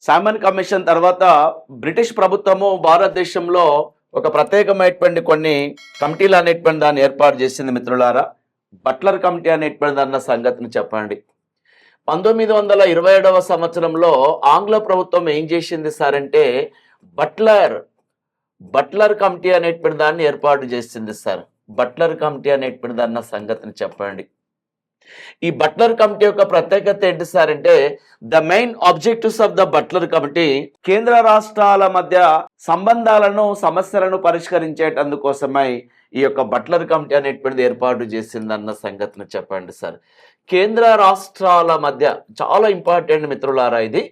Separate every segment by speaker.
Speaker 1: సామన్ commission తర్వాత British ప్రభుత్వము భారతదేశంలో ఒక ప్రత్యేకమైనటువంటి కొన్ని కమిటీలు అనేటువంటి దాన్ని ఏర్పాటు చేసింది మిత్రులారా. బట్లర్ కమిటీ అనేటువంటి అన్న సంగతిని చెప్పండి. 1927వ సంవత్సరంలో ఆంగ్ల ప్రభుత్వం ఏం చేసింది సార్ అంటే బట్లర్ కమిటీ అనేటువంటి దాన్ని ఏర్పాటు చేసింది సార్. బట్లర్ కమిటీ అనేటువంటి అన్న సంగతిని చెప్పండి. ఈ బట్లర్ కమిటీ యొక్క ప్రత్యేకత ఏంటి సార్ అంటే the main objectives of the Butler committee కేంద్ర రాష్ట్రాల మధ్య సంబంధాలను సమస్యలను పరిష్కరించేటందుకోసమై ఈ యొక్క బట్లర్ కమిటీ అనేటువంటిది ఏర్పాటు చేసిందన్న సంగతిని చెప్పండి సార్. కేంద్ర రాష్ట్రాల మధ్య చాలా ఇంపార్టెంట్ మిత్రులారా. ఇది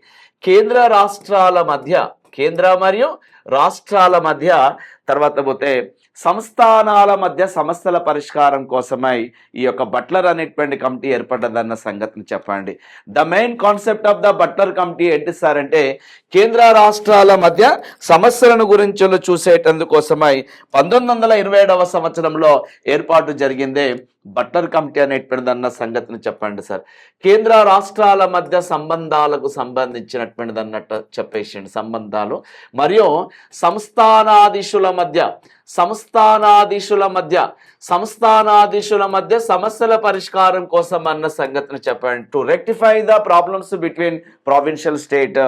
Speaker 1: కేంద్ర రాష్ట్రాల మధ్య, కేంద్ర మరియు రాష్ట్రాల మధ్య, తర్వాత పోతే సంస్థానాల మధ్య సమస్యల పరిష్కారం కోసమై ఈ యొక్క బట్లర్ అనేటువంటి కమిటీ ఏర్పడ్డదన్న సంగతిని చెప్పండి. The main concept of the Butler committee ఏంటి సార్ అంటే కేంద్ర రాష్ట్రాల మధ్య సమస్యలను గురించి చూసేటందుకోసమై 1927వ సంవత్సరంలో ఏర్పాటు జరిగిందే బట్లర్ కమిటీ అనేటువంటిది అన్న సంగతిని చెప్పండి సార్. కేంద్ర రాష్ట్రాల మధ్య సంబంధాలకు సంబంధించినటువంటిది అన్నట్టు చెప్పేసింది. సంబంధాలు మరియు సంస్థానాధీశుల మధ్య సమస్యల పరిష్కారం కోసం అన్న సంగతిని చెప్పండి. To rectify the problems between provincial state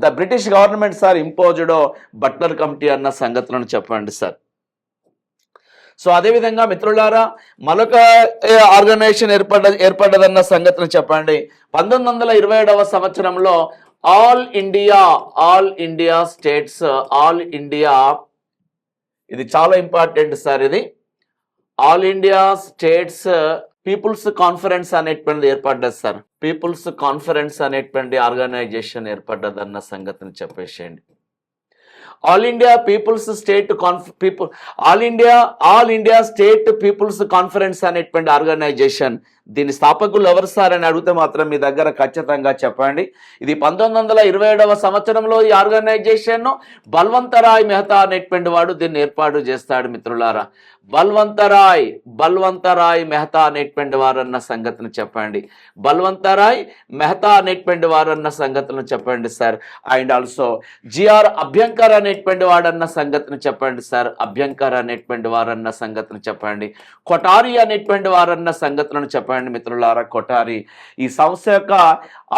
Speaker 1: the British government sir imposed Butler committee అన్న సంగతులను చెప్పండి సార్. సో అదేవిధంగా మిత్రులారా మరొక ఆర్గనైజేషన్ ఏర్పడ్డదన్న సంగతిని చెప్పండి. 1927వ సంవత్సరంలో ఆల్ ఇండియా ఇది చాలా ఇంపార్టెంట్ సార్. ఇది All India states peoples conference అనేటువంటిది ఏర్పడ్డది సార్. పీపుల్స్ కాన్ఫరెన్స్ అనేటువంటి ఆర్గనైజేషన్ ఏర్పడ్డదన్న సంగతిని చెప్పేసేయండి. All India State People's conference అనేటువంటి ఆర్గనైజేషన్, దీని స్థాపకులు ఎవరు సార్ అని అడిగితే మాత్రం మీ దగ్గర ఖచ్చితంగా చెప్పండి. ఇది 1927వ సంవత్సరంలో ఈ ఆర్గనైజేషన్ బల్వంతరాయ్ మెహతా అనేటువంటి వాడు దీన్ని ఏర్పాటు చేస్తాడు మిత్రులారా. బల్వంతరాయ్ మెహతా అనేటువంటి వారన్న సంగతిని చెప్పండి. బల్వంతరాయ్ మెహతా అనేటువంటి వారన్న సంగతిని చెప్పండి sir. And also GR Abhyankar అనేటువంటి వాడన్న సంగతిని చెప్పండి సార్. అభ్యంకర్ అనేటువంటి వారన్న సంగతిని చెప్పండి. కొఠారి అనేటువంటి వారన్న సంగతులను చెప్పండి మిత్రులారా. కొఠారి. ఈ సంస్థ యొక్క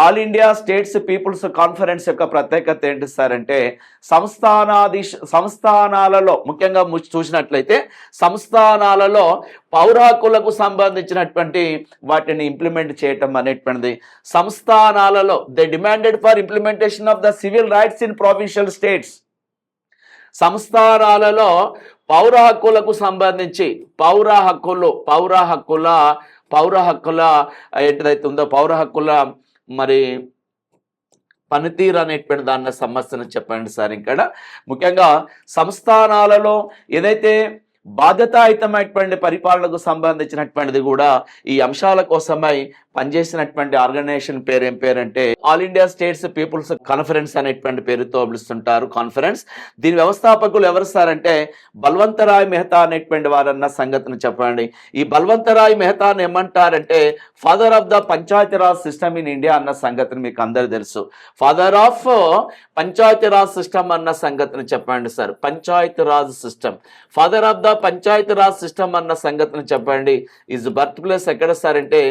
Speaker 1: all India states peoples conference యొక్క ప్రత్యేకత ఏంటి సార్ అంటే సంస్థానాలలో ముఖ్యంగా చూసినట్లయితే సంస్థానాలలో పౌర హక్కులకు సంబంధించినటువంటి వాటిని ఇంప్లిమెంట్ చేయటం అనేటువంటిది. సంస్థానాలలో they demanded for implementation of the civil rights in provincial states. సంస్థానాలలో పౌర హక్కులకు సంబంధించి పౌర హక్కుల ఏంటిదైతే ఉందో పౌర హక్కుల మరి పనితీరు అనేటువంటి దాన్న సమస్యను చెప్పండి సార్. ఇక్కడ ముఖ్యంగా సంస్థానాలలో ఏదైతే బాధ్యతాయుతమైనటువంటి పరిపాలనకు సంబంధించినటువంటిది కూడా ఈ అంశాల కోసమై పనిచేసినటువంటి ఆర్గనైజేషన్ పేరు ఏం పేరంటే All India states peoples conference అనేటువంటి పేరుతో పిలుస్తుంటారు కాన్ఫరెన్స్. దీని వ్యవస్థాపకులు ఎవరు సార్ అంటే బల్వంతరాయ్ మెహతా అనేటువంటి వారన్న సంగతిని చెప్పండి. ఈ బల్వంతరాయ్ మెహతాని ఏమంటారంటే father of the Panchayati Raj system in India అన్న సంగతిని మీకు అందరు తెలుసు. ఫాదర్ ఆఫ్ పంచాయతీరాజ్ సిస్టమ్ అన్న సంగతిని చెప్పండి sir. Panchayati Raj system, father of the Panchayati Raj system అన్న సంగతిని చెప్పండి. ఈజ్ బర్త్ ప్లేస్ ఎక్కడ సార్ అంటే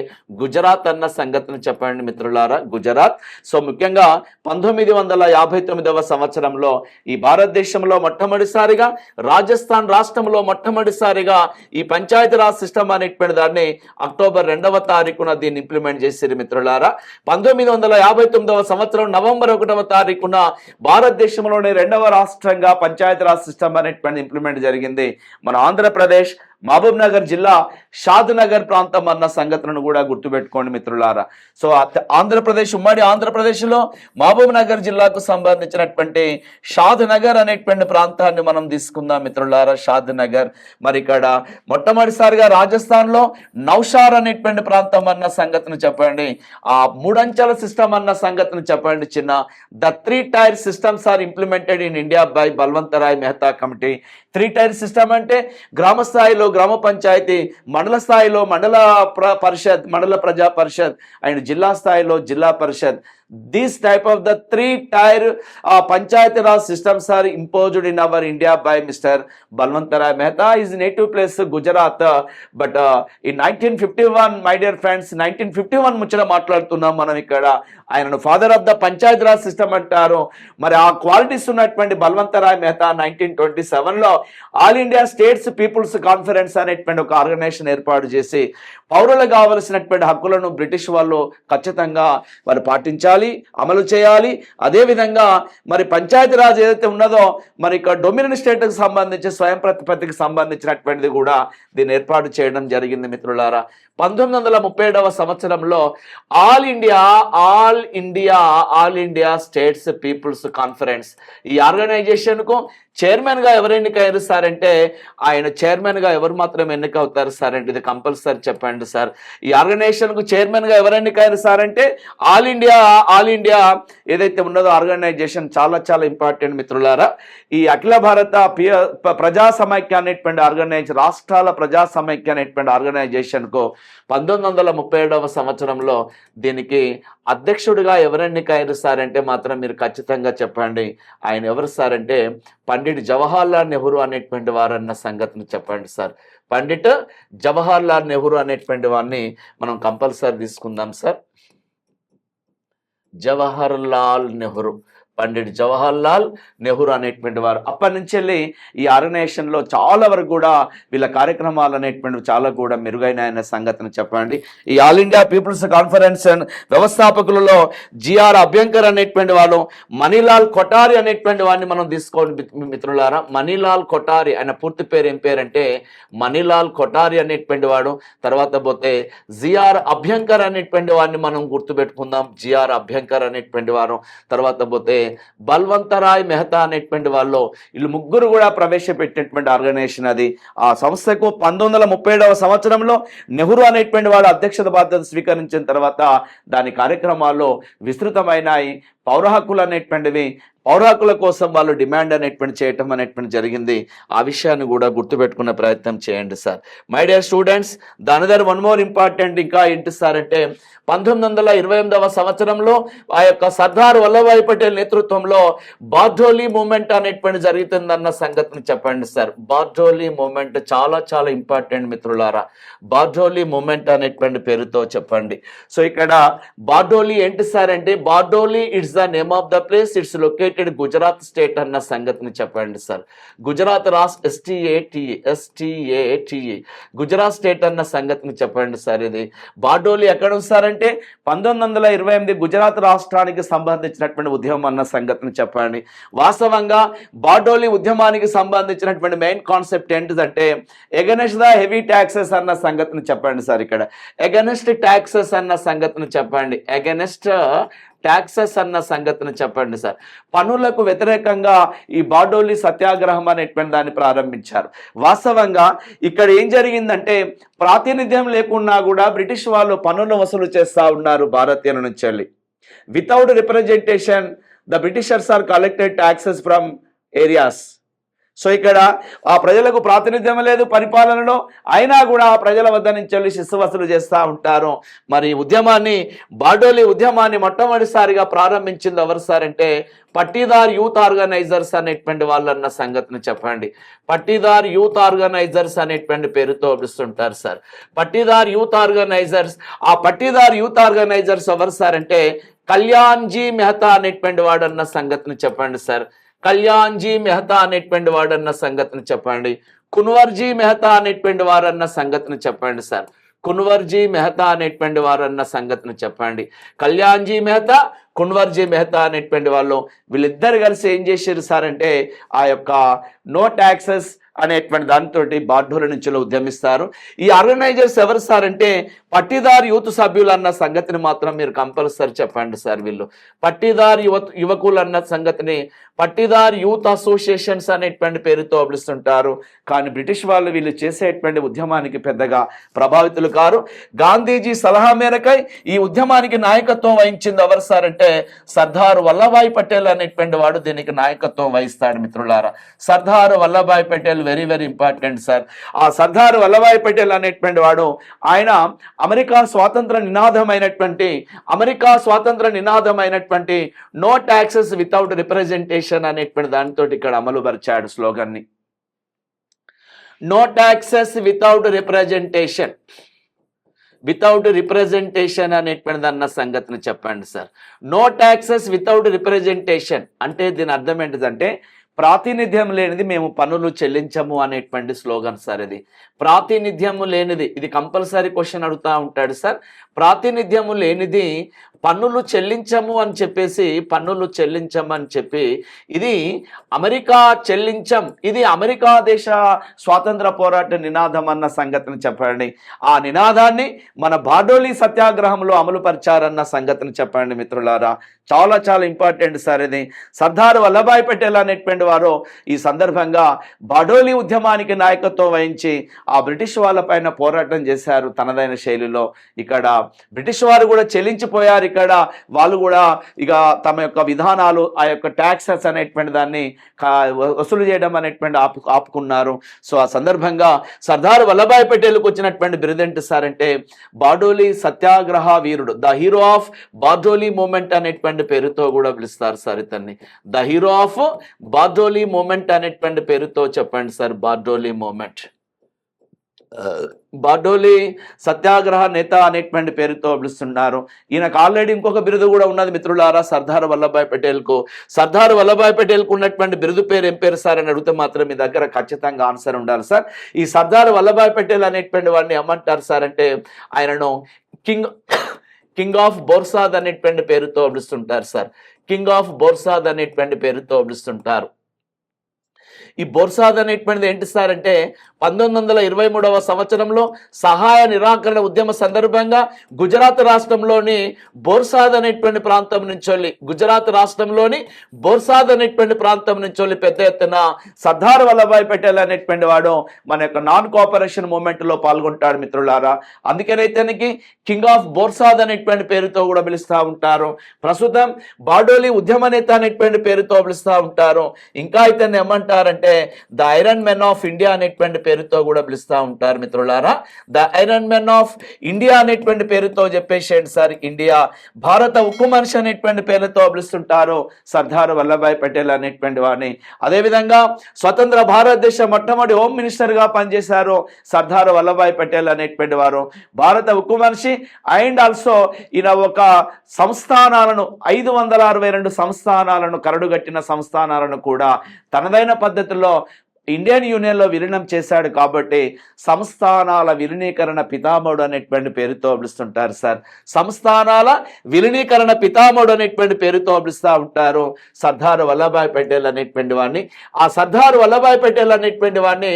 Speaker 1: గుజరాత్ అన్న సంగతిని చెప్పండి మిత్రులారా. గుజరాత్. సో ముఖ్యంగా 1959వ సంవత్సరంలో ఈ భారతదేశంలో మొట్టమొదటిసారిగా రాజస్థాన్ రాష్ట్రంలో మొట్టమొదటిసారిగా ఈ పంచాయతీరాజ్ సిస్టమ్ అనేటువంటి దాన్ని అక్టోబర్ 2వ తారీఖున దీన్ని ఇంప్లిమెంట్ చేశారు మిత్రులారా. 1959వ సంవత్సరం నవంబర్ 1వ తారీఖున భారతదేశంలోని 2వ రాష్ట్రంగా పంచాయతీరాజ్ సిస్టమ్ అనేటువంటి ఇంప్లిమెంట్ జరిగింది. మన ఆంధ్రప్రదేశ్ మహబూబ్ నగర్ జిల్లా షాద్ నగర్ ప్రాంతం అన్న సంగతులను కూడా గుర్తుపెట్టుకోండి మిత్రులారా. సో ఆంధ్రప్రదేశ్, ఉమ్మడి ఆంధ్రప్రదేశ్లో మహబూబ్ నగర్ జిల్లాకు సంబంధించినటువంటి షాద్ నగర్ అనేటువంటి ప్రాంతాన్ని మనం తీసుకుందాం మిత్రులారా. షాద్ నగర్. మరి ఇక్కడ మొట్టమొదటిసారిగా రాజస్థాన్లో నౌషార్ అనేటువంటి ప్రాంతం అన్న సంగతిని చెప్పండి. ఆ 3 అంచెల సిస్టమ్ అన్న సంగతిని చెప్పండి చిన్న. ద 3 tier systems are implemented in India by Balwantrai Mehta committee. 3 tier system అంటే గ్రామ స్థాయిలో గ్రామ పంచాయతీ, మండల స్థాయిలో మండల పరిషత్, మండల ప్రజా పరిషత్, అండ్ జిల్లా స్థాయిలో జిల్లా పరిషత్. This type of the 3-tier Panchayati Raj systems are imposed in our India by Mr. Balwantarai Mehta. His native place Gujarat, but in 1951, my dear friends, 1951 ముచ్చట మాట్లాడుతున్నాం మనం ఇక్కడ. ఆయనను father of the Panchayat Raj system అంటారు. మరి ఆ క్వాలిటీస్ ఉన్నటువంటి బల్వంతరాయ్ మెహతా 1927లో All India states peoples conference అనేటువంటి ఒక ఆర్గనైజేషన్ ఏర్పాటు చేసి పౌరులకు కావలసినటువంటి హక్కులను బ్రిటిష్ వాళ్ళు ఖచ్చితంగా వారు పాటించాలి, అమలు చేయాలి. అదేవిధంగా మరి పంచాయతీరాజ్ ఏదైతే ఉన్నదో మరి ఇక్కడ డొమినియన్ స్టేట్కి సంబంధించి స్వయం ప్రతిపత్తికి సంబంధించినటువంటిది కూడా దీన్ని ఏర్పాటు చేయడం జరిగింది మిత్రులారా. 1937వ సంవత్సరంలో all India states peoples conference ఈ ఆర్గనైజేషన్కు చైర్మన్గా ఎవరు ఎన్నికయ్యారు సార్ అంటే ఆయన చైర్మన్గా ఎవరు మాత్రం ఎన్నికవుతారు సార్ అంటే ఇది కంపల్సరీ చెప్పండి సార్. ఈ ఆర్గనైజేషన్కు చైర్మన్గా ఎవరు ఎన్నికయ్యారు సార్ అంటే ఆల్ ఇండియా ఏదైతే ఉన్నదో ఆర్గనైజేషన్ చాలా చాలా ఇంపార్టెంట్ మిత్రులారా. ఈ అఖిల భారత ప్రజా సమైక్య అనేటువంటి ఆర్గనైజేషన్, రాష్ట్రాల ప్రజా సమైక్య అనేటువంటి ఆర్గనైజేషన్కు 1937వ సంవత్సరంలో దీనికి అధ్యక్షుడిగా ఎవరు ఎన్నికయ్యారు సార్ అంటే మాత్రం మీరు ఖచ్చితంగా చెప్పండి. ఆయన ఎవరు సార్ అంటే పండిట్ జవహర్లాల్ నెహ్రూ అనేటువంటి వారు అన్న సంగతిని చెప్పండి సార్. పండిట్ జవహర్లాల్ నెహ్రూ అనేటువంటి వారిని మనం కంపల్సరీ తీసుకుందాం సార్. జవహర్లాల్ నెహ్రూ, పండిట్ జవహర్లాల్ నెహ్రూ అనేటువంటి వారు. అప్పటి నుంచి వెళ్ళి ఈ ఆర్గనైజేషన్లో చాలా వరకు కూడా వీళ్ళ కార్యక్రమాలు అనేటువంటివి చాలా కూడా మెరుగైన సంగతిని చెప్పండి. ఈ ఆల్ ఇండియా పీపుల్స్ కాన్ఫరెన్స్ వ్యవస్థాపకులలో జిఆర్ అభ్యంకర్ అనేటువంటి వాళ్ళు, మనీలాల్ కొఠారి అనేటువంటి వాడిని మనం తీసుకోండి మిత్రులారా. మనీలాల్ కొఠారి, ఆయన పూర్తి పేరు ఏం పేరంటే మనీలాల్ కొఠారి అనేటువంటి వాడు. తర్వాత పోతే జిఆర్ అభ్యంకర్ అనేటువంటి వాడిని మనం గుర్తుపెట్టుకుందాం, జిఆర్ అభ్యంకర్ అనేటువంటి వారు. తర్వాత పోతే బల్వంతరాయ్ మెహతా అనేటువంటి వాళ్ళు. వీళ్ళు ముగ్గురు కూడా ప్రవేశపెట్టినటువంటి ఆర్గనైజేషన్ అది. ఆ సంస్థకు 1937వ సంవత్సరంలో నెహ్రూ అనేటువంటి వాడు అధ్యక్షత బాధ్యత స్వీకరించిన తర్వాత దాని కార్యక్రమాల్లో విస్తృతమైనవి. పౌర హక్కులు అనేటువంటివి, పౌర హక్కుల కోసం వాళ్ళు డిమాండ్ అనేటువంటి చేయటం అనేటువంటి జరిగింది. ఆ విషయాన్ని కూడా గుర్తుపెట్టుకునే ప్రయత్నం చేయండి సార్. మై డియర్ స్టూడెంట్స్, దాని వన్ మోర్ ఇంపార్టెంట్ ఇంకా ఏంటి సార్ అంటే 1928వ సంవత్సరంలో ఆ యొక్క సర్దార్ వల్లభాయ్ పటేల్ నేతృత్వంలో బార్డోలీ మూమెంట్ అనేటువంటి జరుగుతుందన్న సంగతిని చెప్పండి సార్. బార్డోలీ మూమెంట్ చాలా చాలా ఇంపార్టెంట్ మిత్రులారా. బార్డోలీ మూమెంట్ అనేటువంటి పేరుతో చెప్పండి. సో ఇక్కడ బార్డోలీ ఏంటి సార్ అంటే Bardoli it's the name of the place, it's located Gujarat state అన్న సంగతిని చెప్పండి సార్. గుజరాత్ రాష్ట్ర ఎస్టీఏటి గుజరాత్ స్టేట్ అన్న సంగతిని చెప్పండి సార్. ఇది బార్డోలీ ఎక్కడ ఉంది సార్ అంటే 1928 గుజరాత్ రాష్ట్రానికి సంబంధించినటువంటి ఉద్యమం అన్న సంగతిని చెప్పండి. వాస్తవంగా బార్డోలీ ఉద్యమానికి సంబంధించినటువంటి మెయిన్ కాన్సెప్ట్ ఏంటిదంటే ఎగనెస్ట్ ద హెవీ ట్యాక్సెస్ అన్న సంగతిని చెప్పండి సార్. ఇక్కడ ఎగనెస్ట్ ట్యాక్సెస్ అన్న సంగతిని చెప్పండి. ఎగనెస్ట్ ట్యాక్సెస్ అన్న సంగతిని చెప్పండి సార్. పన్నులకు వ్యతిరేకంగా ఈ బార్డోలీ సత్యాగ్రహం అనేటువంటి దాన్ని ప్రారంభించారు. వాస్తవంగా ఇక్కడ ఏం జరిగిందంటే ప్రాతినిధ్యం లేకున్నా కూడా బ్రిటిష్ వాళ్ళు పన్నులు వసూలు చేస్తూ ఉన్నారు భారతీయుల నుంచి వెళ్ళి. Without representation the britishers are collected taxes from areas. So ఇక్కడ ఆ ప్రజలకు ప్రాతినిధ్యం లేదు పరిపాలనలో, అయినా కూడా ఆ ప్రజల వద్ద నుంచి వెళ్ళి శిస్తు వసూలు చేస్తూ ఉంటారు. మరి బార్డోలీ ఉద్యమాన్ని మొట్టమొదటిసారిగా ప్రారంభించింది ఎవరు సార్ అంటే పట్టీదార్ యూత్ ఆర్గనైజర్స్ అనేటువంటి వాళ్ళు అన్న సంగతిని చెప్పండి. పట్టీదార్ యూత్ ఆర్గనైజర్స్ అనేటువంటి పేరుతో పిలుస్తుంటారు సార్. Patidar youth organisers. ఆ పట్టీదార్ యూత్ ఆర్గనైజర్స్ ఎవరు సార్ అంటే కళ్యాణ్జీ మెహతా అనేటువంటి వాడు అన్న సంగతిని చెప్పండి సార్. కళ్యాణ్జీ మెహతా అనేటువంటి వాడన్న సంగతిని చెప్పండి. కున్వర్జీ మెహతా అనేటువంటి వారన్న సంగతిని చెప్పండి సార్. కున్వర్జీ మెహతా అనేటువంటి వారన్న సంగతిని చెప్పండి. కళ్యాణ్జీ మెహతా, కున్వర్జీ మెహతా అనేటువంటి వాళ్ళు వీళ్ళిద్దరు కలిసి ఏం చేశారు సార్ అంటే ఆ యొక్క నో ట్యాక్సెస్ అనేటువంటి దానితో బార్డోలీ నుంచి ఉద్యమిస్తారు. ఈ ఆర్గనైజర్స్ ఎవరు సార్ అంటే పట్టీదార్ యూత్ సభ్యులు అన్న సంగతిని మాత్రం మీరు కంపల్సరీ చెప్పండి సార్. వీళ్ళు పట్టీదార్ యువకులు అన్న సంగతిని పట్టీదార్ యూత్ అసోసియేషన్స్ అనేటువంటి పేరుతో పిలుస్తుంటారు. కానీ బ్రిటిష్ వాళ్ళు వీళ్ళు చేసేటువంటి ఉద్యమానికి పెద్దగా ప్రభావితులు కారు. గాంధీజీ సలహా మేరకై ఈ ఉద్యమానికి నాయకత్వం వహించింది ఎవరు సార్ అంటే సర్దార్ వల్లభాయ్ పటేల్ అనేటువంటి వాడు దీనికి నాయకత్వం వహిస్తాడు మిత్రులారా. Sardar Vallabhbhai Patel very very important sir. ఆ సర్దార్ వల్లభాయ్ పటేల్ అనేటువంటి వాడు ఆయన అమెరికా స్వాతంత్ర నినాదమైనటువంటి నో ట్యాక్సెస్ వితౌట్ రిప్రజెంటేషన్ అనేటువంటి దానితో ఇక్కడ అమలు పరిచాడు స్లోగన్ని. నో ట్యాక్సెస్ వితౌట్ రిప్రజెంటేషన్ అనేటువంటిది అన్న సంగతిని చెప్పండి sir. No taxes without representation అంటే దీని అర్థం ఏంటిదంటే ప్రాతినిధ్యం లేనిది మేము పన్నులు చెల్లించము అనేటువంటి స్లోగన్ సార్. ఇది ప్రాతినిధ్యము లేనిది, ఇది కంపల్సరీ క్వశ్చన్ అడుగుతూ ఉంటాడు సార్. ప్రాతినిధ్యము లేనిది పన్నులు చెల్లించము అని చెప్పి ఇది అమెరికా దేశ స్వాతంత్ర పోరాట నినాదం అన్న సంగతిని చెప్పండి. ఆ నినాదాన్ని మన బార్డోలీ సత్యాగ్రహంలో అమలు పరిచారన్న సంగతిని చెప్పండి మిత్రులారా. చాలా చాలా ఇంపార్టెంట్ సార్ ఇది. సర్దార్ వల్లభాయ్ పటేల్ అనేటువంటి వారు ఈ సందర్భంగా బార్డోలీ ఉద్యమానికి నాయకత్వం వహించి ఆ బ్రిటిష్ వాళ్ళపైన పోరాటం చేశారు తనదైన శైలిలో. ఇక్కడ బ్రిటిష్ వారు కూడా చెల్లించిపోయారు. ఇక్కడ వాళ్ళు కూడా ఇక తమ యొక్క విధానాలు, ఆ యొక్క ట్యాక్సెస్ అనేటువంటి దాన్ని వసూలు చేయడం అనేటువంటి ఆపుకున్నారు. సో ఆ సందర్భంగా సర్దార్ వల్లభాయ్ పటేల్కి వచ్చినటువంటి బిరుదేంటి సార్ అంటే బార్డోలీ సత్యాగ్రహ వీరుడు, the hero of Bardoli movement అనేటువంటి పేరుతో కూడా పిలుస్తారు సార్ ఇతన్ని. The hero of Bardoli movement అనేటువంటి పేరుతో చెప్పండి సార్. బార్డోలీ సత్యాగ్రహ నేత అనేటువంటి పేరుతో పిలుస్తున్నారు. ఈయనకు ఆల్రెడీ ఇంకొక బిరుదు కూడా ఉన్నది మిత్రులారా సర్దార్ వల్లభాయ్ పటేల్కు. సర్దార్ వల్లభాయ్ పటేల్కు ఉన్నటువంటి బిరుదు పేరు ఏం పేరు సార్ అని అడిగితే మాత్రం మీ దగ్గర ఖచ్చితంగా ఆన్సర్ ఉండాలి సార్. ఈ సర్దార్ వల్లభాయ్ పటేల్ అనేటువంటి వాడిని ఏమంటారు సార్ అంటే ఆయనను కింగ్ ఆఫ్ బోర్సాద్ అనేటువంటి పేరుతో పిలుస్తుంటారు సార్. కింగ్ ఆఫ్ బోర్సాద్ అనేటువంటి పేరుతో పిలుస్తుంటారు. ఈ బోర్సాద్ అనేటువంటిది ఏంటి సార్ అంటే 1923వ సంవత్సరంలో సహాయ నిరాకరణ ఉద్యమ సందర్భంగా గుజరాత్ రాష్ట్రంలోని బోర్సాద్ అనేటువంటి ప్రాంతం నుంచి పెద్ద ఎత్తున సర్దార్ వల్లభాయ్ పటేల్ అనేటువంటి వాడు మన యొక్క నాన్ కోఆపరేషన్ మూవ్మెంట్ లో పాల్గొంటాడు మిత్రులారా. అందుకనైతే కింగ్ ఆఫ్ బోర్సాద్ అనేటువంటి పేరుతో కూడా పిలుస్తూ ఉంటారు. ప్రస్తుతం బార్డోలీ ఉద్యమ నేత అనేటువంటి పేరుతో పిలుస్తూ ఉంటారు. ఇంకా ఇతన్ని ఏమంటారంటే the iron men of India అనేటువంటి పేరుతో కూడా పిలుస్తూ ఉంటారు మిత్రులారా. The iron men of India అనేటువంటి పేరుతో చెప్పేసేయండి సార్. ఇండియా భారత ఉక్కు మనిషి అనేటువంటి పేరుతో పిలుస్తుంటారు సర్దార్ వల్లభాయ్ పటేల్ అనేటువంటి వాడిని. అదేవిధంగా స్వతంత్ర భారతదేశ మొట్టమొదటి హోమ్ మినిస్టర్ గా పనిచేశారు సర్దార్ వల్లభాయ్ పటేల్ అనేటువంటి వారు. భారత ఉక్కు మనిషి అండ్ ఆల్సో ఈయన ఒక సంస్థానాలను 562 సంస్థానాలను కరడుగట్టిన సంస్థానాలను కూడా తనదైన పద్ధతిలో ఇండియన్ యూనియన్లో విలీనం చేశాడు కాబట్టి సంస్థానాల విలీనీకరణ పితామహుడు అనేటువంటి పేరుతో పిలుస్తుంటారు సార్. సంస్థానాల విలీనీకరణ పితామహుడు అనేటువంటి పేరుతో పిలుస్తూ ఉంటారు సర్దార్ వల్లభాయ్ పటేల్ అనేటువంటి వాడిని. ఆ సర్దార్ వల్లభాయ్ పటేల్ అనేటువంటి వాడిని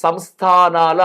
Speaker 1: సంస్థానాల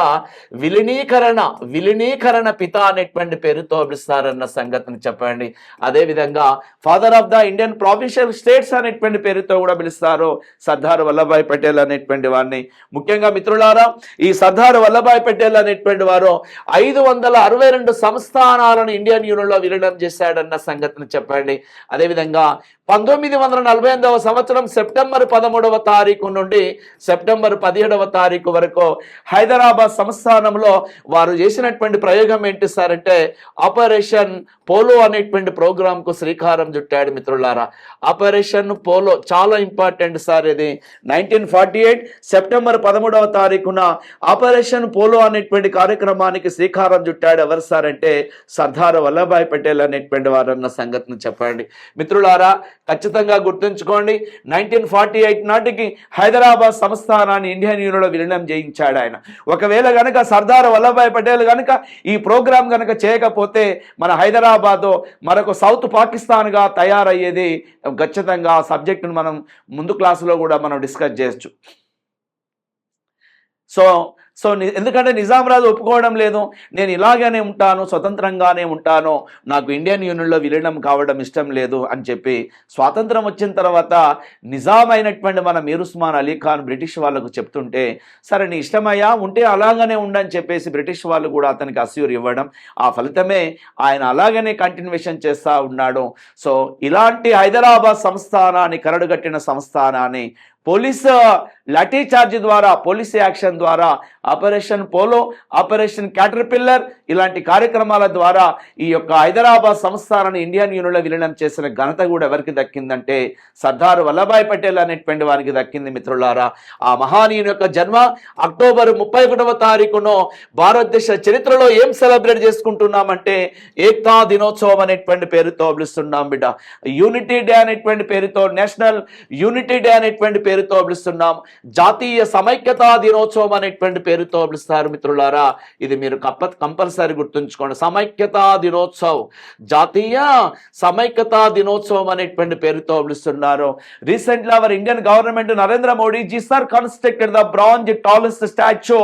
Speaker 1: విలీనీకరణ పిత అనేటువంటి పేరుతో పిలుస్తారన్న సంగతిని చెప్పండి. అదేవిధంగా father of the Indian provincial states అనేటువంటి పేరుతో కూడా పిలుస్తారు సర్దార్ వల్లభాయ్ పటేల్ అనేటువంటి వారిని. ముఖ్యంగా మిత్రులారా ఈ సర్దార్ వల్లభాయ్ పటేల్ అనేటువంటి వారు 562 సంస్థానాలను ఇండియన్ యూనియన్లో విలీనం చేశాడన్న సంగతిని చెప్పండి. అదేవిధంగా 1948వ సంవత్సరం సెప్టెంబర్ 13వ తారీఖు నుండి సెప్టెంబర్ 17వ తారీఖు వరకు హైదరాబాద్ సంస్థానంలో వారు చేసినటువంటి ప్రయోగం ఏంటి సార్ అంటే ఆపరేషన్ పోలో అనేటువంటి ప్రోగ్రాంకు శ్రీకారం చుట్టాడు మిత్రులారా. ఆపరేషన్ పోలో చాలా ఇంపార్టెంట్ సార్. ఇది 1948 సెప్టెంబర్ 13వ తారీఖున ఆపరేషన్ పోలో అనేటువంటి కార్యక్రమానికి శ్రీకారం చుట్టాడు ఎవరు సార్ అంటే సర్దార్ వల్లభాయ్ పటేల్ అనేటువంటి వారు అన్న సంగతిని చెప్పండి మిత్రులారా. ఖచ్చితంగా గుర్తుంచుకోండి 1948 నాటికి హైదరాబాద్ సంస్థానాన్ని ఇండియన్ యూనియన్లో విలీనం చేయించాడు ఆయన. ఒకవేళ గనక సర్దార్ వల్లభాయ్ పటేల్ గనక ఈ ప్రోగ్రాం గనక చేయకపోతే మన హైదరాబాద్ మరొక సౌత్ పాకిస్తాన్గా తయారయ్యేది. ఖచ్చితంగా ఆ సబ్జెక్టును మనం ముందు క్లాసులో కూడా మనం డిస్కస్ చేయొచ్చు. సో ఎందుకంటే నిజాం రాజు ఒప్పుకోవడం లేదు, నేను ఇలాగనే ఉంటాను, స్వతంత్రంగానే ఉంటాను, నాకు ఇండియన్ యూనియన్లో విలీనం కావడం ఇష్టం లేదు అని చెప్పి స్వాతంత్రం వచ్చిన తర్వాత నిజాం అయినటువంటి మన మీర్ ఉస్మాన్ అలీ ఖాన్ బ్రిటిష్ వాళ్ళకు చెప్తుంటే సరే నీ ఇష్టమయ్యా ఉంటే అలాగనే ఉండని చెప్పేసి బ్రిటిష్ వాళ్ళు కూడా అతనికి అస్యూర్ ఇవ్వడం, ఆ ఫలితమే ఆయన అలాగనే కంటిన్యూషన్ చేస్తూ ఉన్నాడు. సో ఇలాంటి హైదరాబాద్ సంస్థానాన్ని కరడుగట్టిన సంస్థానాన్ని పోలీస్ లాఠీ చార్జ్ ద్వారా, పోలీస్ యాక్షన్ ద్వారా, ఆపరేషన్ పోలో, ఆపరేషన్ క్యాటర్పిల్లర్ ఇలాంటి కార్యక్రమాల ద్వారా ఈ యొక్క హైదరాబాద్ సంస్థానాన్ని ఇండియన్ యూనియన్లో విలీనం చేసిన ఘనత కూడా ఎవరికి దక్కిందంటే సర్దార్ వల్లభాయ్ పటేల్ అనేటువంటి వారికి దక్కింది మిత్రులారా. ఆ మహానీయుని యొక్క జన్మ అక్టోబర్ 31వ తారీఖును భారతదేశ చరిత్రలో ఏం సెలబ్రేట్ చేసుకుంటున్నామంటే ఏక్తా దినోత్సవం అనేటువంటి పేరుతో పిలుస్తున్నాం బిడ్డ. యూనిటీ డే అనేటువంటి పేరుతో, నేషనల్ యూనిటీ డే అనేటువంటి పేరుతో పిలుస్తున్నాం. జాతీయ సమైక్యతా దినోత్సవం అనేటువంటి పేరుతో పిలుస్తారు మిత్రులారా. ఇది మీరు కంపల్సరీ గుర్తుంచుకోండి. సమైక్యతా దినోత్సవ్, జాతీయ సమైక్యతా దినోత్సవం అనేటువంటి పేరుతో పిలుస్తున్నారు. Recently our Indian government Narendra Modi ji sir constructed the bronze tallest statue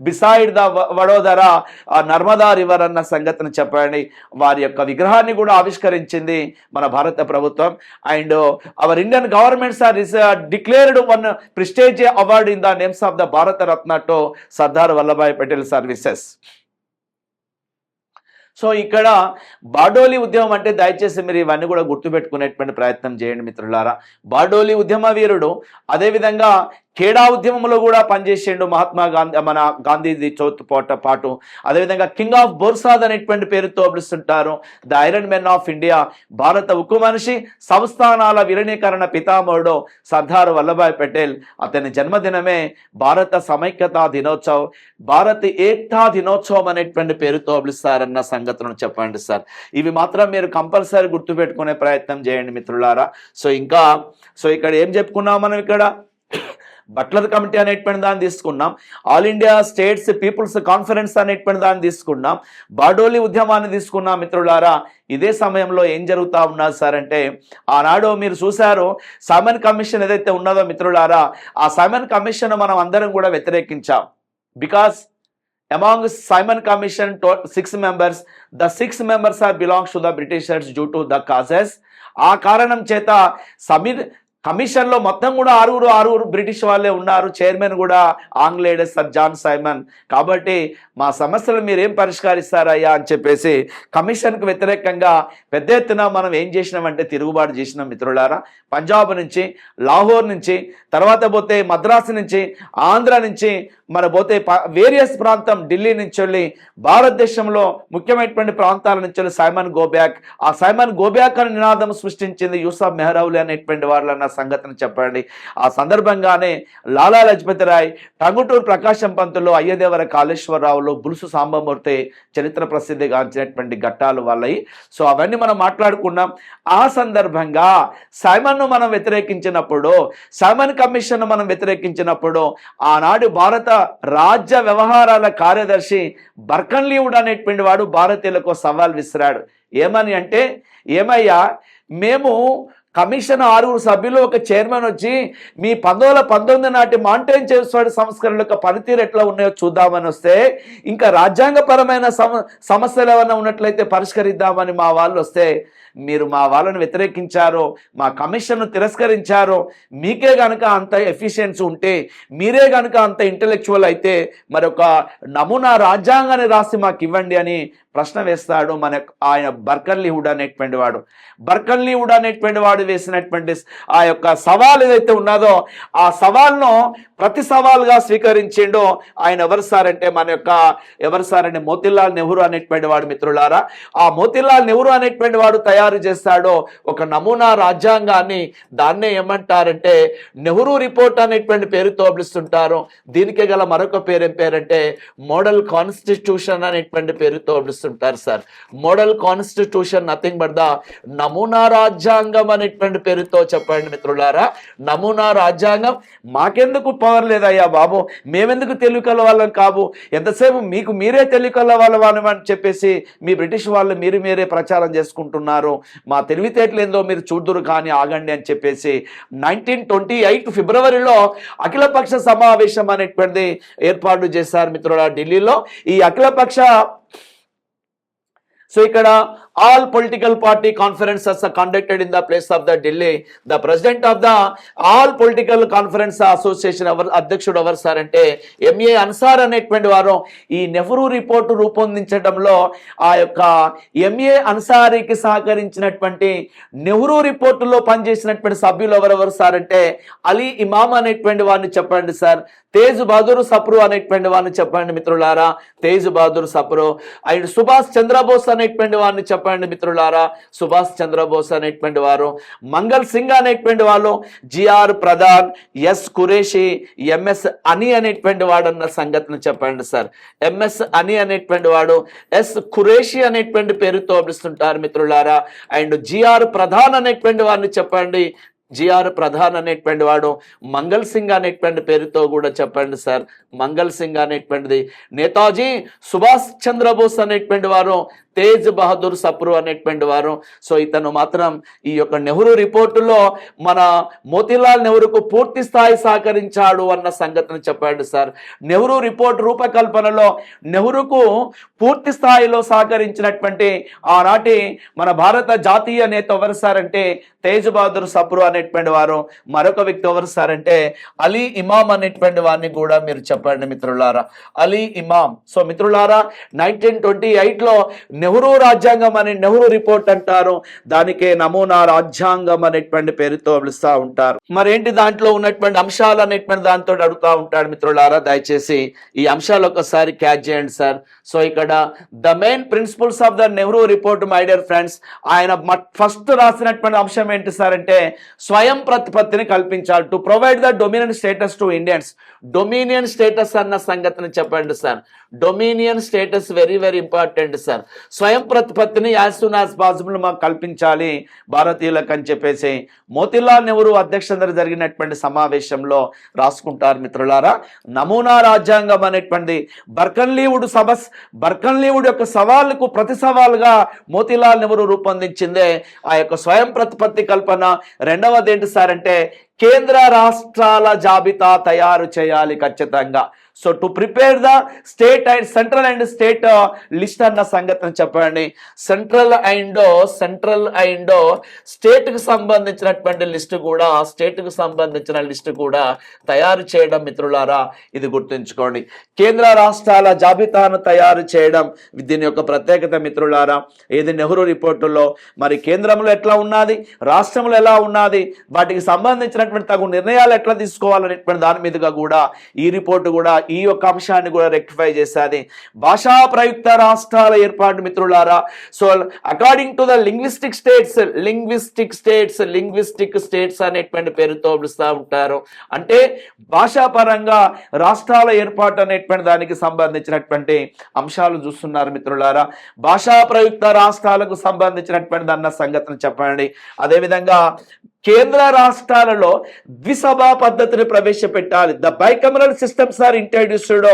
Speaker 1: beside the Vadodara Narmada river అన్న సంగతిని చెప్పండి. వారి యొక్క విగ్రహాన్ని కూడా ఆవిష్కరించింది మన భారత ప్రభుత్వం. And hour Indian government sir declared one prestigious award in the names of the Bharat Ratna to Sardar Vallabhbhai Patel services. So ఇక్కడ బార్డోలి ఉద్యమం అంటే దయచేసి మీరు ఇవన్నీ కూడా గుర్తుపెట్టుకునేటువంటి ప్రయత్నం చేయండి మిత్రులారా. బార్డోలి ఉద్యమ వీరుడు, అదేవిధంగా ఖేడా ఉద్యమంలో కూడా పనిచేసిండు మహాత్మా గాంధీ, మన గాంధీజీ పాటు. అదేవిధంగా కింగ్ ఆఫ్ బోర్సాద్ అనేటువంటి పేరుతో పిలుస్తుంటారు. The iron men of India, భారత ఉక్కు మనిషి, సంస్థానాల విలీనీకరణ పితామహుడు సర్దార్ వల్లభాయ్ పటేల్. అతని జన్మదినమే భారత సమైక్యతా దినోత్సవ్, భారత్ ఏక్తా దినోత్సవం అనేటువంటి పేరుతో పిలుస్తారన్న సంగతులను చెప్పండి సార్. ఇవి మాత్రం మీరు కంపల్సరీ గుర్తుపెట్టుకునే ప్రయత్నం చేయండి మిత్రులారా. సో ఇక్కడ ఏం చెప్పుకున్నాం మనం? ఇక్కడ బట్లర్ కమిటీ అనేటువంటి దాన్ని తీసుకున్నాం, all India states peoples conference అనేటువంటి దాన్ని తీసుకున్నాం, బార్డోలి ఉద్యమాన్ని తీసుకున్నాం మిత్రులారా. ఇదే సమయంలో ఏం జరుగుతూ ఉన్నది సార్ అంటే, ఆనాడు మీరు చూశారు సైమన్ కమిషన్ ఏదైతే ఉన్నదో మిత్రులారా, ఆ సైమన్ కమిషన్ మనం అందరం కూడా వ్యతిరేకించాం. Because among Simon Commission 6 members, the 6 members are belongs to the Britishers due to the causes. ఆ కారణం చేత కమిషన్ లో మొత్తం కూడా ఆరుగురు బ్రిటిష్ వాళ్ళే ఉన్నారు. చైర్మన్ కూడా ఆంగ్లేయుడు సర్ జాన్ సైమన్. కాబట్టి మా సమస్యలు మీరు ఏం పరిష్కరిస్తారయ్యా అని చెప్పేసి కమిషన్కు వ్యతిరేకంగా పెద్ద ఎత్తున మనం ఏం చేసినామంటే తిరుగుబాటు చేసినాం మిత్రులారా. పంజాబ్ నుంచి, లాహోర్ నుంచి, తర్వాత పోతే మద్రాసు నుంచి, ఆంధ్ర నుంచి, మన పోతే వేరియస్ ప్రాంతం ఢిల్లీ నుంచి వెళ్ళి భారతదేశంలో ముఖ్యమైనటువంటి ప్రాంతాల నుంచి వెళ్ళి సైమన్ గోబ్యాక్, ఆ సైమన్ గోబ్యాక్ అని నినాదం సృష్టించింది యూసఫ్ మెహ్రౌలి అనేటువంటి వాళ్ళు అన్న సంగతిని చెప్పండి. ఆ సందర్భంగానే లాలా లజపతి రాయ్, టంగుటూరు ప్రకాశం పంతులు, అయ్యదేవర కాళేశ్వరరావులు, బులుసు సాంబమూర్తి చరిత్ర ప్రసిద్ధిగాంచినటువంటి ఘట్టాలు వాళ్ళయి. సో అవన్నీ మనం మాట్లాడుకున్నాం. ఆ సందర్భంగా సైమన్ను మనం వ్యతిరేకించినప్పుడు, సైమన్ కమిషన్ మనం వ్యతిరేకించినప్పుడు ఆనాడు భారత రాజ్య వ్యవహారాల కార్యదర్శి బర్కన్లీవుడ్ అనేటువంటి వాడు భారతీయులకు సవాల్ విసిరాడు. ఏమని అంటే, ఏమయ్యా మేము కమిషన్ 6 సభ్యులు, ఒక చైర్మన్ వచ్చి మీ 1919 నాటి మాంటైన్ చేర్చువాడి సంస్కరణల యొక్క పనితీరు ఎట్లా ఉన్నాయో చూద్దామని వస్తే, ఇంకా రాజ్యాంగపరమైన సమస్యలు ఏమైనా ఉన్నట్లయితే పరిష్కరిద్దామని మా వాళ్ళు వస్తే మీరు మా వాళ్ళని వ్యతిరేకించారు, మా కమిషన్ను తిరస్కరించారు. మీకే కనుక అంత ఎఫిషియన్సీ ఉంటే, మీరే కనుక అంత ఇంటలెక్చువల్ అయితే మరొక నమూనా రాజ్యాంగాన్ని రాసి మాకు ఇవ్వండి అని ప్రశ్న వేస్తాడు ఆయన బర్కన్లీవుడ్ అనేటువంటి వాడు. బర్కన్లీవుడ్ అనేటువంటి వాడు వేసినటువంటి ఆ యొక్క సవాల్ ఏదైతే ఉన్నదో, ఆ సవాల్ను ప్రతి సవాల్గా స్వీకరించిండో ఆయన ఎవరు సార్ అంటే ఎవరు సార్ అంటే మోతీలాల్ నెహ్రూ అనేటువంటి వాడు మిత్రులారా. ఆ మోతీలాల్ నెహ్రూ అనేటువంటి వాడు తయారు చేస్తాడో ఒక నమూనా రాజ్యాంగాన్ని. దాన్నే ఏమంటారంటే నెహ్రూ రిపోర్ట్ అనేటువంటి పేరుతో పిలుస్తుంటారు. దీనికే గల మరొక పేరు ఏం పేరంటే మోడల్ కాన్స్టిట్యూషన్ అనేటువంటి పేరుతో పిలుస్తుంటారు sir. Model constitution nothing but the నమూనా రాజ్యాంగం అనేటువంటి పేరుతో చెప్పండి మిత్రులారా. నమూనా రాజ్యాంగం. మాకెందుకు పవర్ లేదయ్యా బాబు, మేమెందుకు తెలివికల వాళ్ళం కావు, ఎంతసేపు మీకు మీరే తెలివికల వాళ్ళని అని చెప్పేసి మీ బ్రిటిష్ వాళ్ళు మీరే ప్రచారం చేసుకుంటున్నారు, మా తెలివితేటలు ఏందో మీరు చూద్దురు కానీ ఆగండి అని చెప్పేసి 1928 ఫిబ్రవరిలో అఖిలపక్ష సమావేశం అనేటువంటిది ఏర్పాటు చేశారు మిత్రులారా ఢిల్లీలో. ఈ అఖిలపక్ష సో ఇక్కడ all political party conferences are conducted in the place of the Delhi. The president of the all political conference association అధ్యక్షుడు ఎవరు సార్ అంటే ఎంఏ అన్సార్ అనేటువంటి వారు ఈ నెహ్రూ రిపోర్టు రూపొందించడంలో ఆ యొక్క ఎంఏ అన్సారీకి సహకరించినటువంటి నెహ్రూ రిపోర్టులో పనిచేసినటువంటి సభ్యులు ఎవరెవరు సార్ అంటే అలీ ఇమామ్ అనేటువంటి వారిని చెప్పండి సార్, తేజ్ బహదూర్ సప్రు అనేటువంటి వారిని చెప్పండి మిత్రులారా, తేజ్ బహదూర్ సప్రు. అండ్ సుభాష్ చంద్రబోస్ అనేటువంటి వారిని చెప్పండి మిత్రులారా, సుభాష్ చంద్రబోస్ అనేటువంటి వారు. మంగల్ సింగ్ అనేటువంటి వాళ్ళు, GR Pradhan, S Qureshi, MS అని అనేటువంటి వాడు అన్న సంగతిని చెప్పండి సార్. ఎంఎస్ అని అనేటువంటి వాడు ఎస్ కురేషి అనేటువంటి పేరుతో పిలుస్తుంటారు మిత్రులారా. అండ్ జిఆర్ ప్రధాన్ అనేటువంటి వారిని చెప్పండి, జిఆర్ ప్రధాన్ అనేటువంటి వాడు. మంగల్ సింగ్ అనేటువంటి పేరుతో కూడా చెప్పండి సార్, మంగల్ సింగ్ అనేటువంటిది. నేతాజీ సుభాష్ చంద్రబోస్ అనేటువంటి వారు, తేజ్ బహదూర్ సప్రు అనేటువంటి వారు. సో ఇతను మాత్రం ఈ యొక్క నెహ్రూ రిపోర్టులో మన మోతీలాల్ నెహ్రూకు పూర్తి స్థాయి సహకరించాడు అన్న సంగతిని చెప్పాడు సార్. నెహ్రూ రిపోర్ట్ రూపకల్పనలో నెహ్రూకు పూర్తి స్థాయిలో సహకరించినటువంటి ఆనాటి మన భారత జాతీయ నేత ఎవరు సార్ అంటే తేజ్ బహదూర్ సప్రు అనేటువంటి వారు. మరొక వ్యక్తి ఎవరు సార్ అంటే అలీ ఇమామ్ అనేటువంటి వారిని కూడా మీరు చెప్పండి మిత్రులారా, అలీ ఇమామ్. సో మిత్రులారా 1928లో నెహ్రూ రాజ్యాంగం అని నెహ్రూ రిపోర్ట్ అంటారు, దానికే నమూనా రాజ్యాంగం అనేటువంటి పేరుతో పిలుస్తూ ఉంటారు. మరేంటి దాంట్లో ఉన్నటువంటి అంశాలు అనేటువంటి దాంతో అడుగుతూ ఉంటాడు మిత్రులారా, దయచేసి ఈ అంశాలు ఒకసారి క్యాచ్ చేయండి సార్. సో ఇక్కడ the main principles of the Nehru report my dear friends, ఆయన ఫస్ట్ రాసినటువంటి అంశం ఏంటి సార్ అంటే స్వయం ప్రతిపత్తిని కల్పించాలి, to provide the dominion status to Indians. Dominion status అన్న సంగతిని చెప్పండి sir. Dominion status very very important sir. స్వయం ప్రతిపత్తిని యాజ్ సూన్ యాజ్ పాసిబుల్ మాకు కల్పించాలి భారతీయులకు అని చెప్పేసి మోతీలాల్ నెహ్రూ అధ్యక్షతన జరిగినటువంటి సమావేశంలో రాసుకుంటారు మిత్రులారా. నమూనా రాజ్యాంగం అనేటువంటిది బర్కన్లీవుడ్ యొక్క సవాళ్ళకు ప్రతి సవాలుగా మోతీలాల్ నెహ్రూ రూపొందించిందే ఆ యొక్క స్వయం ప్రతిపత్తి కల్పన. రెండవది ఏంటి సార్ అంటే కేంద్ర రాష్ట్రాల జాబితా తయారు చేయాలి ఖచ్చితంగా. So to prepare the state and central and state list అన్న సంగతిని చెప్పండి. సెంట్రల్ అండ్ స్టేట్కి సంబంధించినటువంటి లిస్టు కూడా తయారు చేయడం మిత్రులారా, ఇది గుర్తుంచుకోండి. కేంద్ర రాష్ట్రాల జాబితాను తయారు చేయడం దీని యొక్క ప్రత్యేకత మిత్రులారా. ఇది నెహ్రూ రిపోర్టులో మరి కేంద్రంలో ఎట్లా ఉన్నది, రాష్ట్రంలో ఎలా ఉన్నది, వాటికి సంబంధించినటువంటి తగు నిర్ణయాలు ఎట్లా తీసుకోవాలనేటువంటి దాని మీదుగా కూడా ఈ రిపోర్టు కూడా ఈ యొక్క అంశాన్ని కూడా రెక్టిఫై చేసేది. భాషా ప్రయుక్త రాష్ట్రాల ఏర్పాటు మిత్రులారా. So according to the linguistic states అనేటువంటి పేరుతో పిలుస్తూ ఉంటారు. అంటే భాషాపరంగా రాష్ట్రాల ఏర్పాటు అనేటువంటి దానికి సంబంధించినటువంటి అంశాలు చూస్తున్నారు మిత్రులారా. భాషా ప్రయుక్త రాష్ట్రాలకు సంబంధించినటువంటి అన్న సంగతిని చెప్పండి. అదేవిధంగా కేంద్ర రాష్ట్రాలలో ద్విసభా పద్ధతిని ప్రవేశపెట్టాలి. The bicameral systems are introduced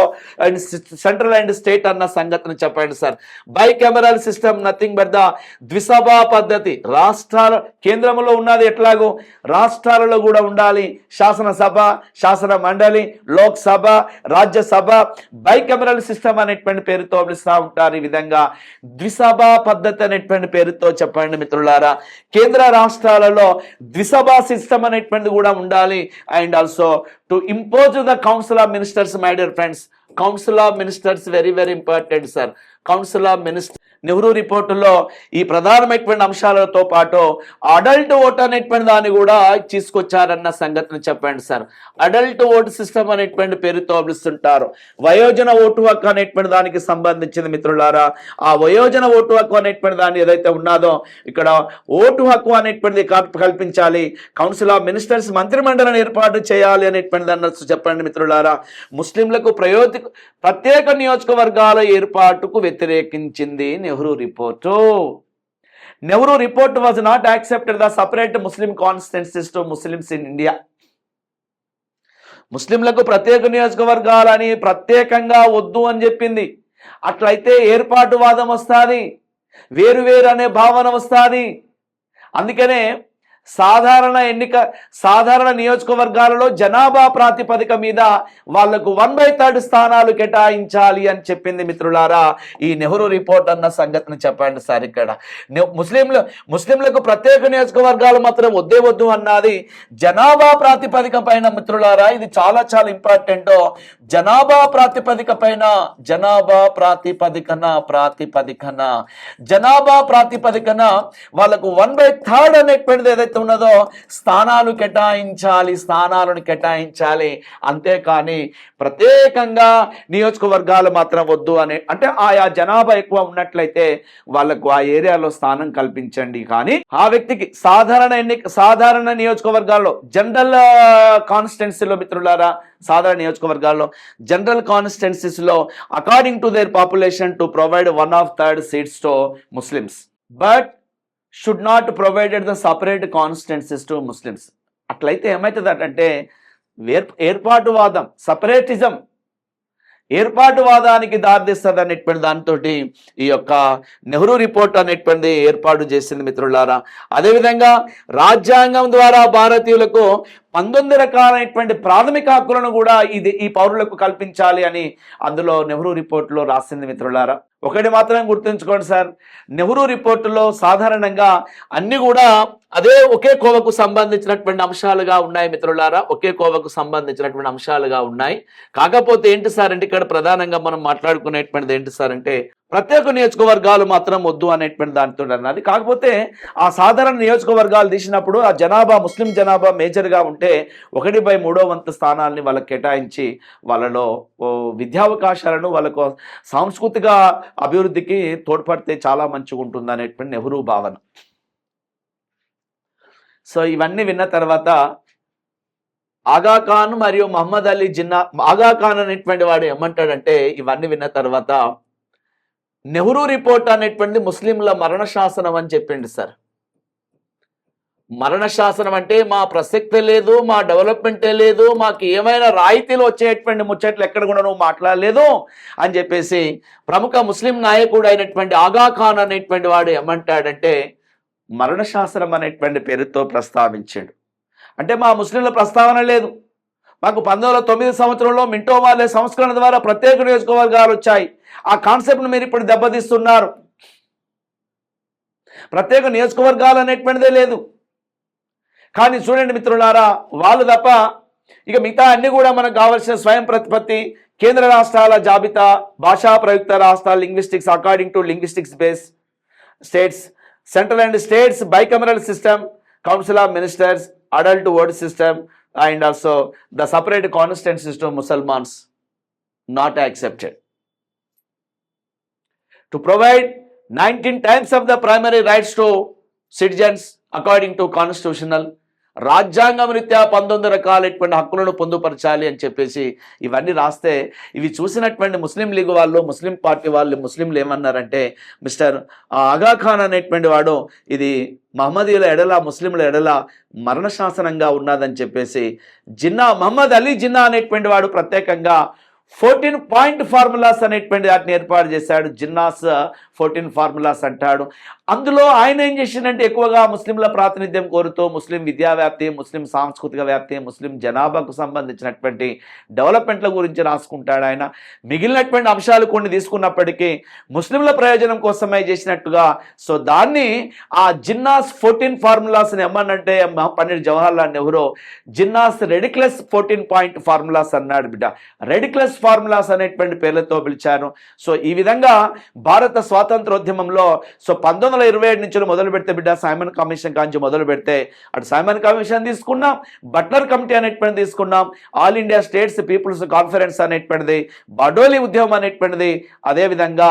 Speaker 1: and central and state అన్న సంగతిని చెప్పండి sir. Bicameral system nothing but the ద్విసభా పద్ధతి. రాష్ట్రాల కేంద్రంలో ఉన్నది ఎట్లాగో రాష్ట్రాలలో కూడా ఉండాలి. శాసనసభ, శాసన మండలి, లోక్సభ, రాజ్యసభ, బైకమరల్ సిస్టమ్ అనేటువంటి పేరుతో పిలుస్తూ ఉంటారు. ఈ విధంగా ద్విసభా పద్ధతి అనేటువంటి పేరుతో చెప్పండి మిత్రులారా. కేంద్ర రాష్ట్రాలలో ద్విసభా సిస్టమ్ అనేటువంటిది కూడా ఉండాలి. And also to impose the council of ministers my dear friends. Council of ministers very very important sir. Council of ministers Nehru రిపోర్టులో ఈ ప్రధానమైనటువంటి అంశాలతో పాటు అడల్ట్ ఓట్ అనేటువంటి దాన్ని కూడా తీసుకొచ్చారన్న సంగతిని చెప్పండి సార్. అడల్ట్ ఓటు సిస్టమ్ అనేటువంటి పేరుతో పిలుస్తుంటారు. వయోజన ఓటు హక్కు అనేటువంటి దానికి సంబంధించింది మిత్రులారా. ఆ వయోజన ఓటు హక్కు అనేటువంటి దాన్ని ఏదైతే ఉన్నదో ఇక్కడ ఓటు హక్కు అనేటువంటిది కల్పించాలి. కౌన్సిల్ ఆఫ్ మినిస్టర్స్ మంత్రిమండలిని ఏర్పాటు చేయాలి అనేటువంటి దాన్ని చెప్పండి మిత్రులారా. ముస్లింలకు ప్రత్యేక నియోజకవర్గాల ఏర్పాటుకు వ్యతిరేకించింది Nehru report. Nehru report was not accepted the separate Muslim constituencies to Muslims in India. ముస్లింలకు ప్రత్యేక నియోజకవర్గాలని ప్రత్యేకంగా వద్దు అని చెప్పింది. అట్లయితే ఏర్పాటువాదం వస్తుంది, వేరు వేరు అనే భావన వస్తుంది. అందుకనే సాధారణ నియోజకవర్గాలలో జనాభా ప్రాతిపదిక మీద వాళ్లకు 1/3 స్థానాలు కేటాయించాలి అని చెప్పింది మిత్రులారా ఈ నెహ్రూ రిపోర్ట్ అన్న సంగతిని చెప్పండి సార్. ఇక్కడ ముస్లింలకు ప్రత్యేక నియోజకవర్గాలు మాత్రం వద్దు అన్నది జనాభా ప్రాతిపదిక పైన మిత్రులారా. ఇది చాలా చాలా ఇంపార్టెంట్. జనాభా ప్రాతిపదికన వాళ్ళకు 1/3 అనేటువంటిది ఏదైతే ఉన్నదో స్థానాలను కేటాయించాలి. అంతేకాని ప్రత్యేకంగా నియోజకవర్గాలు మాత్రం వద్దు అని, అంటే ఆయా జనాభా ఎక్కువ ఉన్నట్లయితే వాళ్ళకు ఆ ఏరియాలో స్థానం కల్పించండి. కానీ ఆ వ్యక్తికి సాధారణ నియోజకవర్గాల్లో జనరల్ కాన్స్టిట్యున్సీలో మిత్రులారా, సాధారణ నియోజకవర్గాల్లో జనరల్ కాన్స్టిట్యున్సీస్లో according to their population to provide 1/3 seats to Muslims but should not provided the separate constituencies to Muslims. అట్లయితే ఏమవుతుందంటే ఏర్పాటువాదం, ఏర్పాటువాదానికి దారితీస్తుంది అనేటువంటి దాంతో ఈ యొక్క నెహ్రూ రిపోర్ట్ అనేటువంటిది ఏర్పాటు చేసింది మిత్రులారా. అదేవిధంగా రాజ్యాంగం ద్వారా భారతీయులకు 19 రకాలైనటువంటి ప్రాథమిక హక్కులను కూడా ఈ పౌరులకు కల్పించాలి అని అందులో నెహ్రూ రిపోర్టులో రాసింది మిత్రులారా. ఒకటి మాత్రం గుర్తుంచుకోండి సార్, నెహ్రూ రిపోర్టులో సాధారణంగా అన్ని కూడా ఒకే కోవకు సంబంధించినటువంటి అంశాలుగా ఉన్నాయి మిత్రులారా, ఒకే కోవకు సంబంధించినటువంటి అంశాలుగా ఉన్నాయి. కాకపోతే ఏంటి సార్ అంటే ఇక్కడ ప్రధానంగా మనం మాట్లాడుకునేటువంటిది ఏంటి సార్ అంటే ప్రత్యేక నియోజకవర్గాలు మాత్రం వద్దు అనేటువంటి దానితో అన్నది. కాకపోతే ఆ సాధారణ నియోజకవర్గాలు తీసినప్పుడు ఆ ముస్లిం జనాభా మేజర్గా ఉంటే 1/3 స్థానాలని వాళ్ళకి కేటాయించి వాళ్ళలో విద్యావకాశాలను వాళ్ళకు సాంస్కృతిక అభివృద్ధికి తోడ్పడితే చాలా మంచిగా ఉంటుంది అనేటువంటి నెహ్రూ భావన. సో ఇవన్నీ విన్న తర్వాత ఆగాఖాన్ మరియు మహమ్మద్ అలీ జిన్నా, ఆగాఖాన్ అనేటువంటి వాడు ఏమంటాడంటే ఇవన్నీ విన్న తర్వాత నెహ్రూ రిపోర్ట్ అనేటువంటి ముస్లింల మరణ శాసనం అని చెప్పింది సార్. మరణ శాసనం అంటే మా ప్రసక్తే లేదు, మా డెవలప్మెంటే లేదు, మాకు ఏమైనా రాయితీలు వచ్చేటువంటి ముచ్చట్లు ఎక్కడ కూడా నువ్వు మాట్లాడలేదు అని చెప్పేసి ప్రముఖ ముస్లిం నాయకుడు అయినటువంటి ఆగాఖాన్ అనేటువంటి వాడు ఏమంటాడంటే మరణ శాసనం అనేటువంటి పేరుతో ప్రస్తావించాడు. అంటే మా ముస్లింల ప్రస్తావన లేదు, మాకు 1909 సంవత్సరంలో మింటో మార్లే సంస్కరణ ద్వారా ప్రత్యేక నియోజకవర్గాలు వచ్చాయి, ఆ కాన్సెప్ట్ను మీరు ఇప్పుడు దెబ్బతీస్తున్నారు. ప్రత్యేక నియోజకవర్గాలు అనేటువంటిదే లేదు. కానీ చూడండి మిత్రులారా, వాళ్ళు తప్ప ఇక మిగతా అన్ని కూడా మనకు కావాల్సిన స్వయం ప్రతిపత్తి, కేంద్ర రాష్ట్రాల జాబితా, భాషా ప్రయుక్త రాష్ట్రాలు, linguistics according to linguistics base states, central and states bicameral system, council of ministers, adult vote system and also the separate constituencies to Muslims not accepted. To provide 19 times of the primary rights to citizens according to constitutional, రాజ్యాంగం రీత్యా 19 రకాలైనటువంటి హక్కులను పొందుపరచాలి అని చెప్పేసి ఇవన్నీ రాస్తే ఇవి చూసినటువంటి ముస్లిం లీగ్ వాళ్ళు, ముస్లిం పార్టీ వాళ్ళు, ముస్లింలు ఏమన్నారంటే మిస్టర్ ఆగాఖాన్ అనేటువంటి వాడు ఇది మహమ్మదీయుల ఎడల, ముస్లింల ఎడల మరణ శాసనంగా ఉన్నదని చెప్పేసి మహమ్మద్ అలీ జిన్నా అనేటువంటి వాడు ప్రత్యేకంగా 14 పాయింట్ ఫార్ములాస్ అనేటువంటి వాటిని ఏర్పాటు చేశాడు. జిన్నాస్ 14 ఫార్ములాస్ అంటాడు. అందులో ఆయన ఏం చేసిందంటే ఎక్కువగా ముస్లింల ప్రాతినిధ్యం కోరుతూ ముస్లిం విద్యా వ్యాప్తి, ముస్లిం సాంస్కృతిక వ్యాప్తి, ముస్లిం జనాభాకు సంబంధించినటువంటి డెవలప్మెంట్ల గురించి రాసుకుంటాడు ఆయన. మిగిలినటువంటి అంశాలు కొన్ని తీసుకున్నప్పటికీ ముస్లింల ప్రయోజనం కోసమే చేసినట్టుగా సో దాన్ని ఆ జిన్నాస్ 14 ఫార్ములాస్ని ఏమన్నంటే పండిట్ జవహర్లాల్ నెహ్రూ జిన్నాస్ రెడిక్లస్ 14 పాయింట్ ఫార్ములాస్ అన్నాడు బిడ్డ. రెడిక్లస్ ఫార్ములాస్ అనేటువంటి పేర్లతో పిలిచారు. సో ఈ విధంగా భారత స్వాతంత్రోద్యమంలో సో 1927 నుంచి మొదలు పెడితే బిడ్డ సైమన్ కమిషన్ కాంచి మొదలు పెడితే అటు సైమన్ కమిషన్ తీసుకున్నాం, బట్లర్ కమిటీ అనేటువంటిది తీసుకున్నాం, all India states peoples conference అనేటువంటిది, బడోలి ఉద్యమం అనేటువంటిది, అదేవిధంగా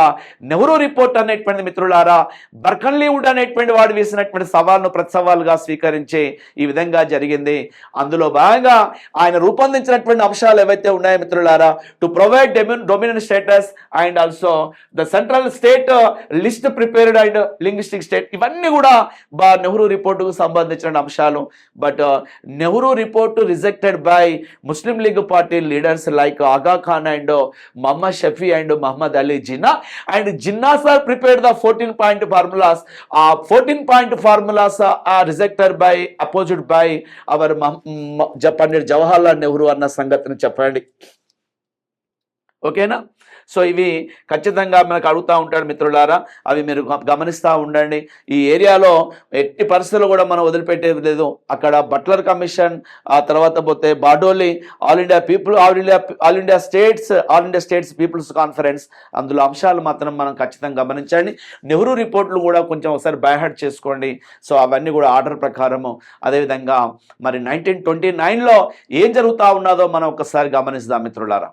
Speaker 1: నెహ్రూ రిపోర్ట్ అనేటువంటిది మిత్రులారా బర్కన్లీ వుడ్ అనేటువంటి వాడు వేసినటువంటి సవాల్ను ప్రతి సవాలుగా స్వీకరించి ఈ విధంగా జరిగింది. అందులో భాగంగా ఆయన రూపొందించినటువంటి అంశాలు ఏవైతే ఉన్నాయో మిత్రులారా to provide dominant status and also the central state list prepared and linguistic state. ఇవన్నీ కూడా నెహ్రూ రిపోర్టుకు సంబంధించిన అంశాలు. But Nehru report rejected by Muslim League party leaders like Aga Khan and Mohammed Shafi and Mohammad Ali Jinnah. And Jinnah sir prepared the 14 point formulas. 14 point formulas are rejected by opposed by our Pandit Jawaharlal Nehru అన్న సంగతిని చెప్పండి. ఓకేనా? So ఇవి ఖచ్చితంగా మనకు అడుగుతూ ఉంటాడు మిత్రులారా, అవి మీరు గమనిస్తూ ఉండండి. ఈ ఏరియాలో ఎట్టి పరిస్థితుల్లో కూడా మనం వదిలిపెట్టేది లేదు. అక్కడ బట్లర్ కమిషన్, ఆ తర్వాత పోతే Bardoli, all India states peoples conference, అందులో అంశాలు మాత్రం మనం ఖచ్చితంగా గమనించండి. నెహ్రూ రిపోర్ట్లు కూడా కొంచెం ఒకసారి బైహార్ట్ చేసుకోండి. సో అవన్నీ కూడా ఆర్డర్ ప్రకారము. అదేవిధంగా మరి 1929లో ఏం జరుగుతూ ఉన్నదో మనం ఒకసారి గమనిస్తాం మిత్రులారా.